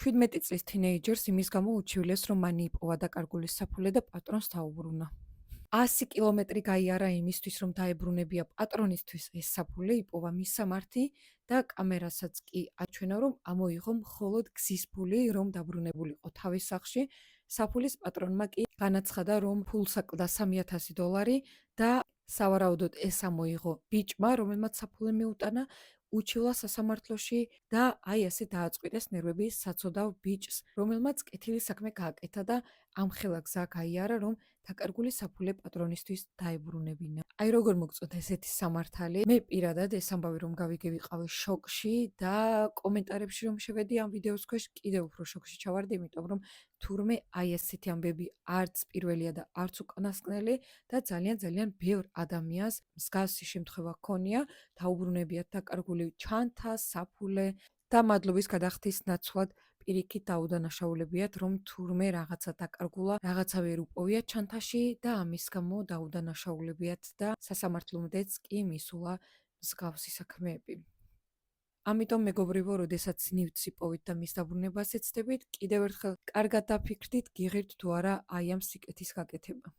17 წლის თინეიჯერს იმის გამო უჩივლეს, რომ მან იპოვა დაკარგული საფულე და პატრონს დაუბრუნა. 100 კილომეტრი გაიარა იმისთვის, რომ დაებრუნებია პატრონისთვის ეს საფულე, იპოვა მის სამართი და კამერასაც კი აჩვენა, რომ ამოიღო მხოლოდ გზის ფული, რომ დაბრუნებულიყო თავის სახლში. საფულის პატრონმა კი განაცხადა, რომ ფულს აკლდა $3,000 და სავარაუდოდ ეს ამოიღო ბიჭმა, რომელმაც საფულე მიუტანა, უჩივლა სასამართლოში და აი ასე დააწყვიტეს ნერვები საცოდავ ბიჭს, რომელმაც კეთილი საქმე გააკეთა და ამხელა გზა გაიარა, რომ დაკარგული საფულე პატრონისთვის დაებრუნებინა. აი როგორ მოგწონთ ესეთი სამართალი? მე პირადად ეს ამბავი რომ გავიგე ვიყავი შოკში და კომენტარებში რომ შევედი ამ ვიდეოს ქვეშ კიდევ უფრო შოკში ჩავარდი, იმიტომ რომ თურმე აი ესეთი ამბები არც პირველია და არც უკანასკნელი და ძალიან ბევრ ადამიანს მსგავსი შემთხვევა ჰქონია, დაუბრუნებიათ დაკარგული ჩანთა, საფულე და მადლობის გადახდის ნაცვლად პირიქით დაუდანაშაულებიათ, რომ თურმე რაღაცა დაკარგულა, რაღაცა ვერ უპოვიათ ჩანთაში და ამის გამო დაუდანაშაულებიათ და სასამართლომდეც კი მისულა მსგავსი საქმეები. ამიტომ მეგობრებო, როდესაც ნივთს იპოვით და მის დაბრუნებას ეცდებით, კიდევ ერთხელ კარგად დაფიქრდით, გიღებთ თუ არა აი ამ სიკეთის გაკეთება.